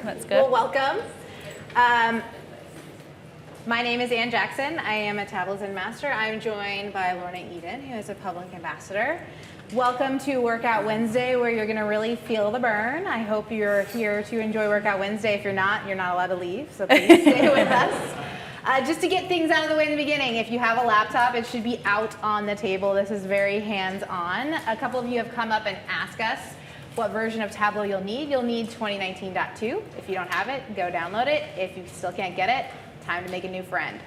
That's good. Well, welcome. My name is Ann Jackson. I am a Tableau Zen Master. I'm joined by Lorna Eden, who is a public ambassador. Welcome to Workout Wednesday, where you're going to really feel the burn. I hope you're here to enjoy Workout Wednesday. If you're not allowed to leave, so please stay with us. Just to get things out of the way in the beginning, if you have a laptop, it should be out on the table. This is very hands-on. A couple of you have come up and asked us what version of Tableau you'll need. You'll need 2019.2. If you don't have it, go download it. If you still can't get it, time to make a new friend.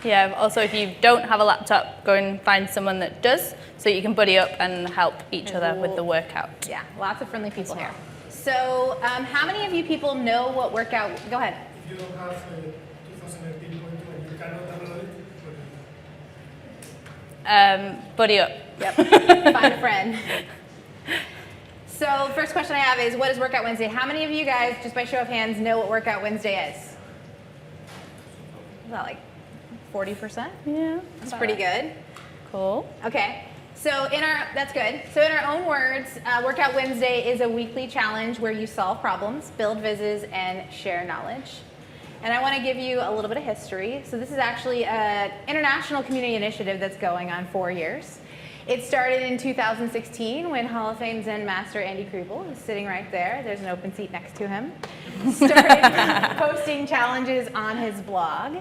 Yeah, also if you don't have a laptop, go and find someone that does, so you can buddy up and help each other with the workout. Yeah, lots of friendly people here. So how many of you people know what workout, go ahead. If you don't have 2018.2 and you cannot download it, Buddy up. Yep, find a friend. So first question I have is, what is Workout Wednesday? How many of you guys, just by show of hands, know what Workout Wednesday is? Is that like 40%? Yeah. That's pretty good. Cool. Okay, so that's good. So in our own words, Workout Wednesday is a weekly challenge where you solve problems, build vizzes, and share knowledge. And I want to give you a little bit of history. So this is actually an international community initiative that's going on 4 years. It started in 2016 when Hall of Fame Zen Master Andy Kriebel, who's sitting right there, there's an open seat next to him, started posting challenges on his blog.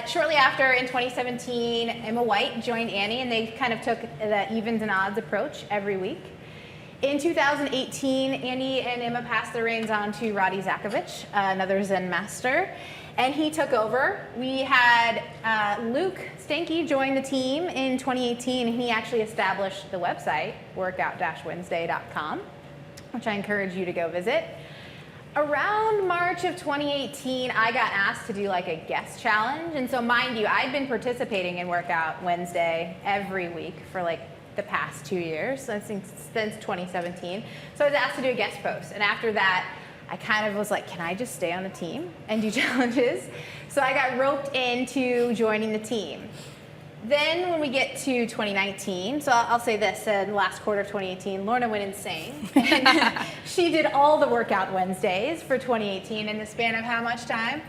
Shortly after, in 2017, Emma White joined Annie, and they kind of took the evens and odds approach every week. In 2018, Andy and Emma passed the reins on to Roddy Zakovich, another Zen master, and he took over. We had Luke Stanky join the team in 2018, and he actually established the website, workout-wednesday.com, which I encourage you to go visit. Around March of 2018, I got asked to do like a guest challenge. And so mind you, I'd been participating in Workout Wednesday every week for like the past 2 years, since 2017. So I was asked to do a guest post. And after that, I kind of was like, can I just stay on the team and do challenges? So I got roped into joining the team. Then when we get to 2019, so I'll say this, in the last quarter of 2018, Lorna went insane. And she did all the Workout Wednesdays for 2018 in the span of how much time?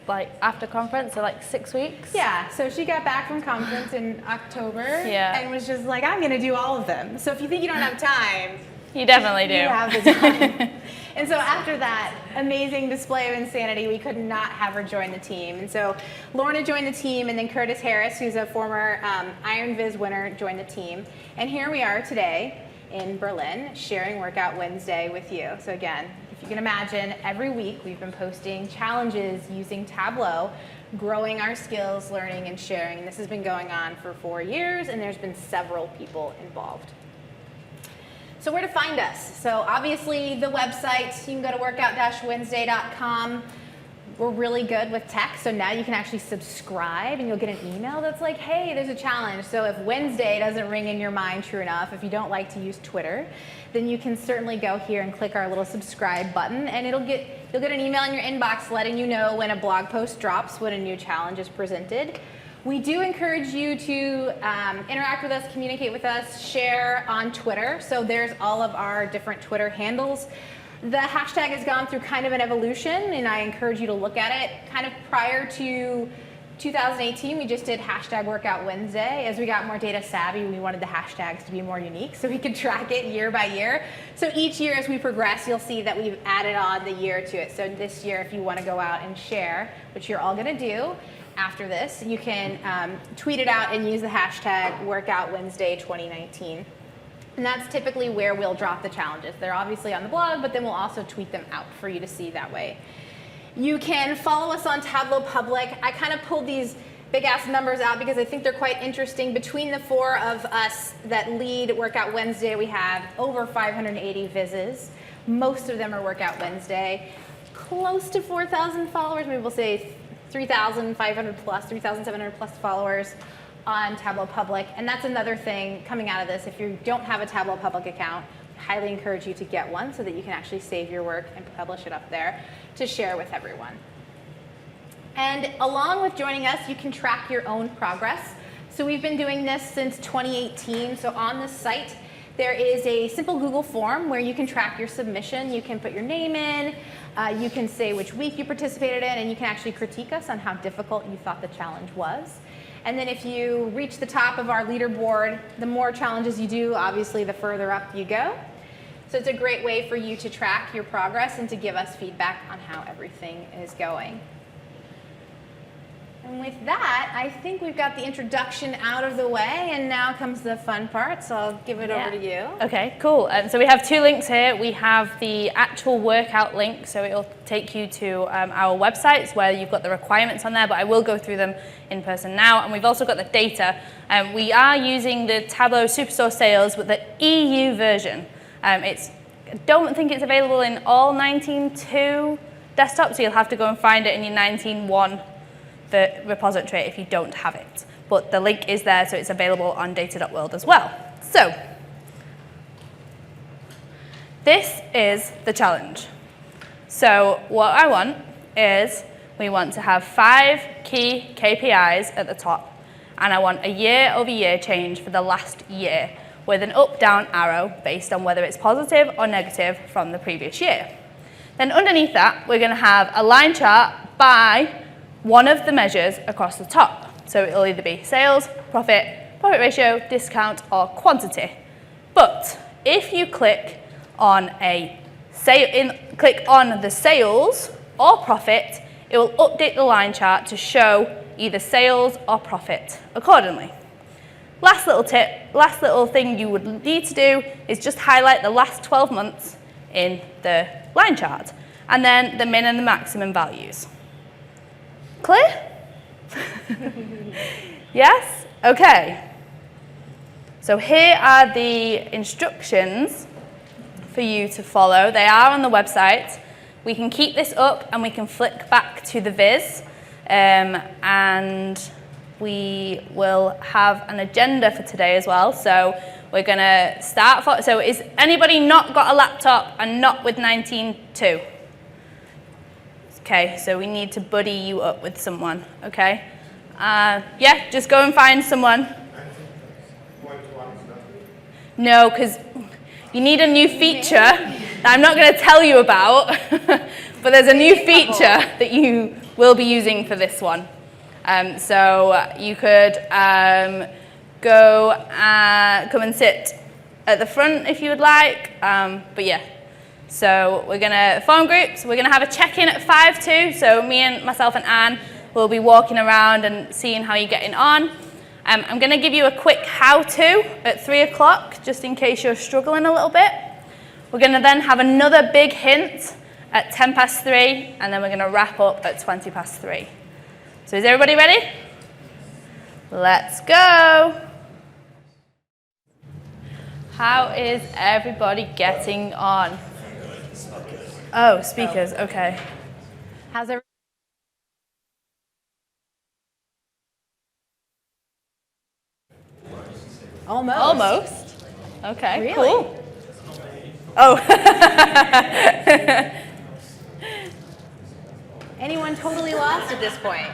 Like after conference, so like 6 weeks? Yeah, so she got back from conference in October and was just like, I'm gonna do all of them. So if you think you don't have time, you definitely do. You have the time. And so after that amazing display of insanity, we could not have her join the team. And so Lorna joined the team, and then Curtis Harris, who's a former Iron Viz winner, joined the team. And here we are today in Berlin, sharing Workout Wednesday with you. So again, if you can imagine, every week we've been posting challenges using Tableau, growing our skills, learning, and sharing. And this has been going on for 4 years, and there's been several people involved. So where to find us? So obviously the website, you can go to workout-wednesday.com. We're really good with tech, so now you can actually subscribe and you'll get an email that's like, hey, there's a challenge. So if Wednesday doesn't ring in your mind true enough, if you don't like to use Twitter, then you can certainly go here and click our little subscribe button, and you'll get an email in your inbox letting you know when a blog post drops, when a new challenge is presented. We do encourage you to interact with us, communicate with us, share on Twitter. So there's all of our different Twitter handles. The hashtag has gone through kind of an evolution, and I encourage you to look at it. Kind of prior to 2018, we just did hashtag Workout Wednesday. As we got more data savvy, we wanted the hashtags to be more unique so we could track it year by year. So each year as we progress, you'll see that we've added on the year to it. So this year, if you want to go out and share, which you're all going to do, after this, you can tweet it out and use the hashtag Workout Wednesday 2019. And that's typically where we'll drop the challenges. They're obviously on the blog, but then we'll also tweet them out for you to see that way. You can follow us on Tableau Public. I kind of pulled these big ass numbers out because I think they're quite interesting. Between the 4 of us that lead Workout Wednesday, we have over 580 vizzes. Most of them are Workout Wednesday. Close to 4,000 followers, maybe we'll say 3,500 plus, 3,700 plus followers on Tableau Public. And that's another thing coming out of this. If you don't have a Tableau Public account, I highly encourage you to get one so that you can actually save your work and publish it up there to share with everyone. And along with joining us, you can track your own progress. So we've been doing this since 2018. So on this site, there is a simple Google form where you can track your submission. You can put your name in. You can say which week you participated in, and you can actually critique us on how difficult you thought the challenge was. And then if you reach the top of our leaderboard, the more challenges you do, obviously the further up you go. So it's a great way for you to track your progress and to give us feedback on how everything is going. And with that, I think we've got the introduction out of the way, and now comes the fun part, so I'll give it over to you. Okay, cool. So we have two links here. We have the actual workout link, so it'll take you to our websites where you've got the requirements on there, but I will go through them in person now. And we've also got the data. We are using the Tableau Superstore sales with the EU version. I don't think it's available in all 19.2 desktops, so you'll have to go and find it in your 19.1 the repository if you don't have it. But the link is there, so it's available on data.world as well. So, this is the challenge. So what I want is, we want to have 5 key KPIs at the top, and I want a year-over-year change for the last year with an up-down arrow based on whether it's positive or negative from the previous year. Then underneath that, we're going to have a line chart by one of the measures across the top. So it'll either be sales, profit ratio, discount, or quantity. But if you click on the sales or profit, it will update the line chart to show either sales or profit accordingly. Last little tip, last little thing you would need to do is just highlight the last 12 months in the line chart, and then the min and the maximum values. Clear? Yes? Okay. So here are the instructions for you to follow. They are on the website. We can keep this up and we can flick back to the viz, and we will have an agenda for today as well. So we're going to start. So is anybody not got a laptop and not with 19.2? Okay, so we need to buddy you up with someone, okay? Yeah, just go and find someone. No, because you need a new feature that I'm not going to tell you about, but there's a new feature that you will be using for this one. So you could come and sit at the front if you would like, but yeah. So we're going to form groups. We're going to have a check-in at 5 too. So me and myself and Anne will be walking around and seeing how you're getting on. I'm going to give you a quick how-to at 3 o'clock, just in case you're struggling a little bit. We're going to then have another big hint at 3:10, and then we're going to wrap up at 3:20. So is everybody ready? Let's go. How is everybody getting on? Oh, speakers, okay. How's everyone? Almost. Almost. Okay, Really? cool. Oh. Anyone totally lost at this point?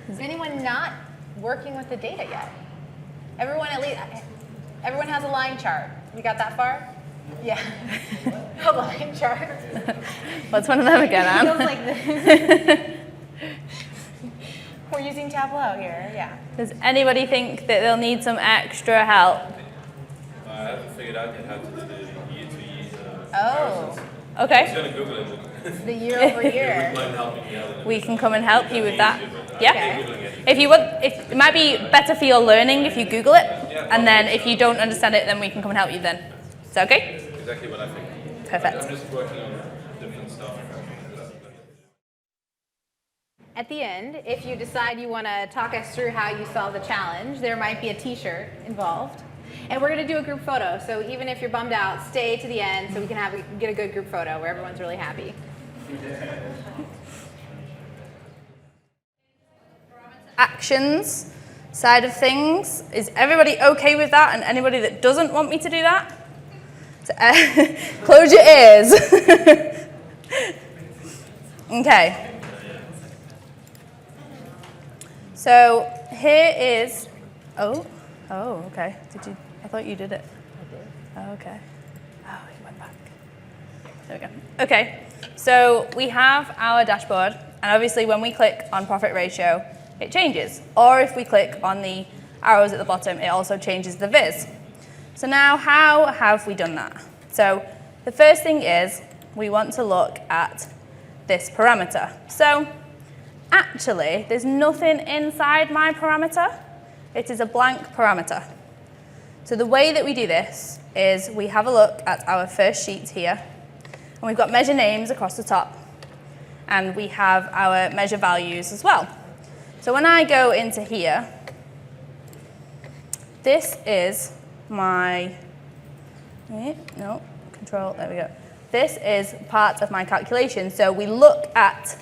Is anyone not working with the data yet? Everyone has a line chart. We got that far? Yeah. A line chart. What's one of them again, Anne? Feels like this. We're using Tableau here, yeah. Does anybody think that they'll need some extra help? I haven't figured out yet how to do the year-to-year. Oh. I'm Okay. just going to Google it. The year over year. Mind helping me out. We can come and help you with that. Yeah. Okay. If you would, it might be better for your learning if you Google it, and then if you don't understand it, then we can come and help you then. Is that okay? Exactly what I think. Perfect. I'm just working on different stuff. At the end, if you decide you want to talk us through how you solve the challenge, there might be a t-shirt involved. And we're going to do a group photo, so even if you're bummed out, stay to the end so we can get a good group photo where everyone's really happy. Actions side of things. Is everybody okay with that? And anybody that doesn't want me to do that? Close your ears. Okay. So here is, oh, okay. Did you, I thought you did it. I did. Oh, okay. Oh, it went back. There we go. Okay. So we have our dashboard, and obviously when we click on profit ratio, it changes. Or if we click on the arrows at the bottom, it also changes the viz. So now how have we done that? So the first thing is we want to look at this parameter. So actually, there's nothing inside my parameter. It is a blank parameter. So the way that we do this is we have a look at our first sheet here, and we've got measure names across the top, and we have our measure values as well. So when I go into here, this is my, control, there we go. This is part of my calculation. So we look at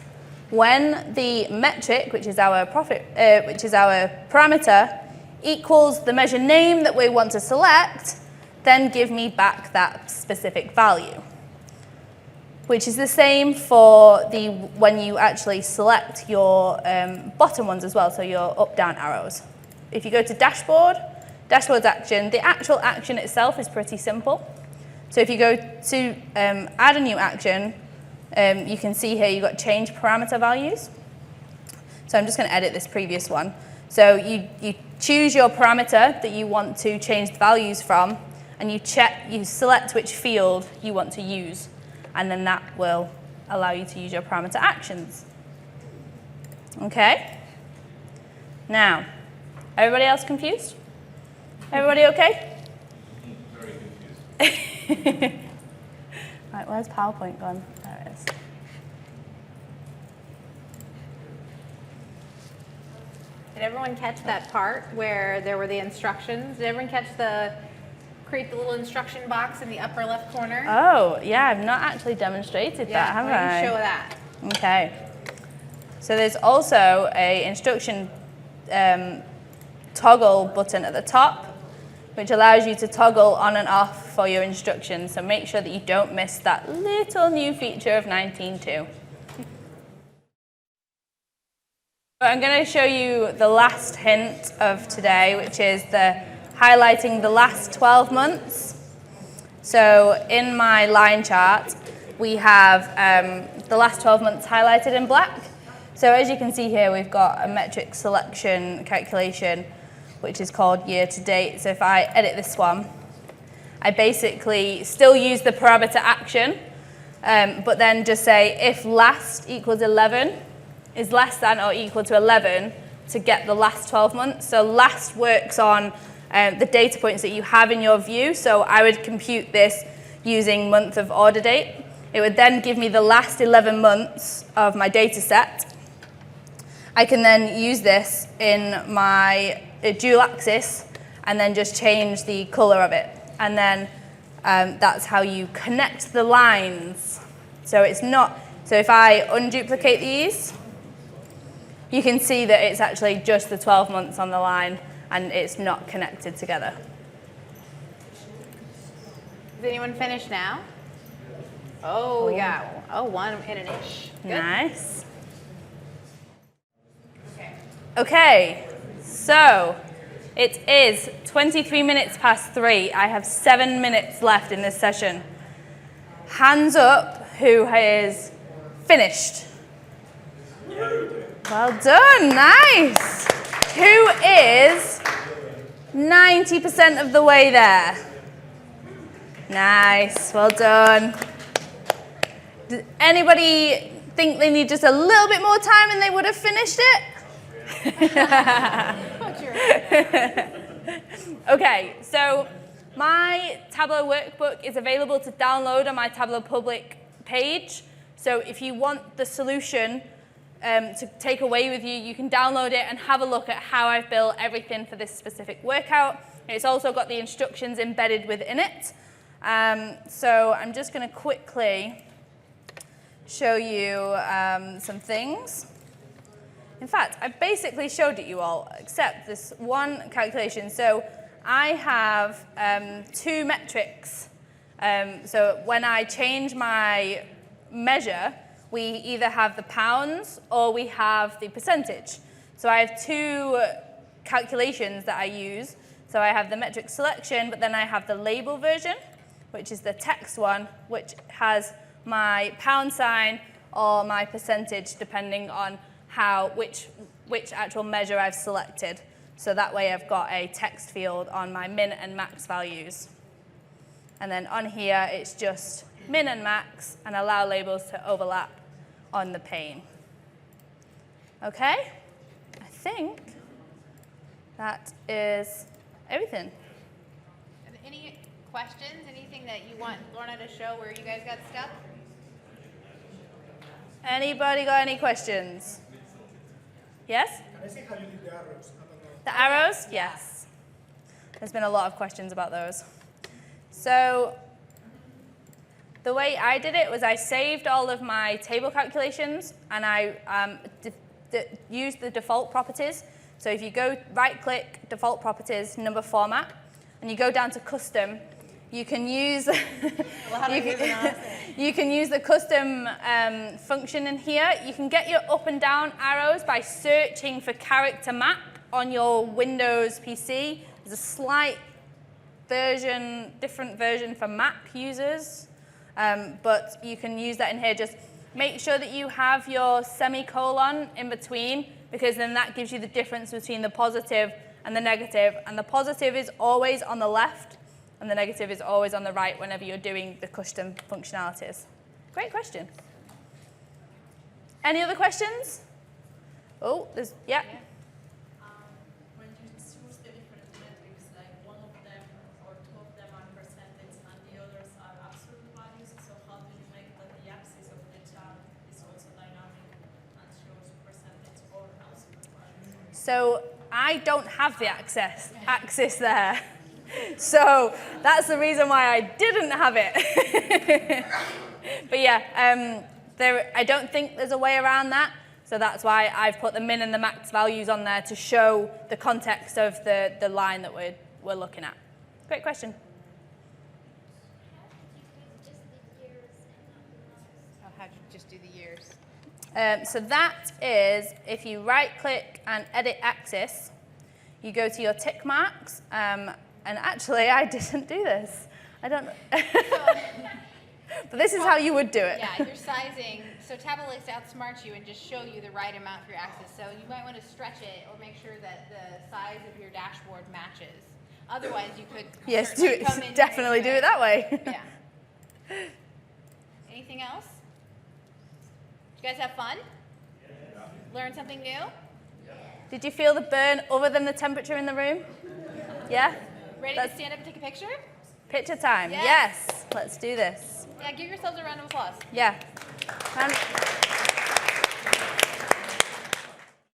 when the metric, which is our parameter, equals the measure name that we want to select, then give me back that specific value. Which is the same for when you actually select your bottom ones as well, so your up-down arrows. If you go to dashboard's action, the actual action itself is pretty simple. So if you go to add a new action, you can see here you've got change parameter values. So I'm just going to edit this previous one. So you choose your parameter that you want to change the values from, and you select which field you want to use, and then that will allow you to use your parameter actions. Okay? Now, everybody else confused? Everybody okay? Very confused. Right, where's PowerPoint gone? There it is. Did everyone catch that part where there were the instructions? Did everyone catch create the little instruction box in the upper left corner? Oh, yeah, I've not actually demonstrated that, have why don't I? you show that? Okay. So there's also a instruction toggle button at the top, which allows you to toggle on and off for your instructions. So make sure that you don't miss that little new feature of 19.2. I'm going to show you the last hint of today, which is highlighting the last 12 months. So in my line chart, we have the last 12 months highlighted in black. So as you can see here, we've got a metric selection calculation, which is called year to date. So if I edit this one, I basically still use the parameter action, but then just say if last equals 11 is less than or equal to 11 to get the last 12 months. So last works on the data points that you have in your view. So I would compute this using month of order date. It would then give me the last 11 months of my data set. I can then use this in my dual axis and then just change the color of it. And then that's how you connect the lines. So it's not, so if I unduplicate these, you can see that it's actually just the 12 months on the line and it's not connected together. Is anyone finished now? Oh, we got 1 minute-ish. Good. Nice. Okay, so it is 23 minutes past 3. I have 7 minutes left in this session. Hands up who is finished. Well done, nice. Who is 90% of the way there? Nice, well done. Does anybody think they need just a little bit more time and they would have finished it? Okay, so my Tableau workbook is available to download on my Tableau public page. So if you want the solution to take away with you, you can download it and have a look at how I've built everything for this specific workout. It's also got the instructions embedded within it. So I'm just going to quickly show you some things. In fact, I basically showed it you all, except this one calculation. So I have 2 metrics. So when I change my measure, we either have the pounds or we have the percentage. So I have 2 calculations that I use. So I have the metric selection, but then I have the label version, which is the text one, which has my pound sign or my percentage, depending on which actual measure I've selected. So that way I've got a text field on my min and max values. And then on here, it's just min and max, and allow labels to overlap on the pane. Okay? I think that is everything. Any questions? Anything that you want Lorna to show where you guys got stuck? Anybody got any questions? Yes? Can I see how you did the arrows? I don't know. The arrows? Yes. There's been a lot of questions about those. So the way I did it was I saved all of my table calculations, and I used the default properties. So if you go right-click, default properties, number format, and you go down to custom, you can use you can use the custom function in here. You can get your up and down arrows by searching for character map on your Windows PC. There's a slight different version for Mac users, but you can use that in here. Just make sure that you have your semicolon in between, because then that gives you the difference between the positive and the negative. And the positive is always on the left, and the negative is always on the right whenever you're doing the custom functionalities. Great question. Any other questions? Oh, there's, yeah. When you choose the different metrics, like one of them or two of them are percentage and the others are absolute values, so how do you make that the axis of the chart is also dynamic and shows percentage or absolute values? So I don't have the axis there. So that's the reason why I didn't have it. But yeah, I don't think there's a way around that. So that's why I've put the min and the max values on there to show the context of the line that we're looking at. Great question. Oh, how'd you just do the years? So that is, if you right-click and edit axis, you go to your tick marks. And actually, I didn't do this. I don't know. But this is how you would do it. Yeah, you're sizing. So Tableau likes to outsmart you and just show you the right amount for your axis. So you might want to stretch it or make sure that the size of your dashboard matches. Otherwise, you could Yes, certainly come in definitely do it that way. Yeah. Anything else? Did you guys have fun? Yeah. Learn something new? Did you feel the burn other than the temperature in the room? Yeah? Ready to stand up and take a picture? Picture time. Yes. Yes. Let's do this. Yeah, give yourselves a round of applause. Yeah.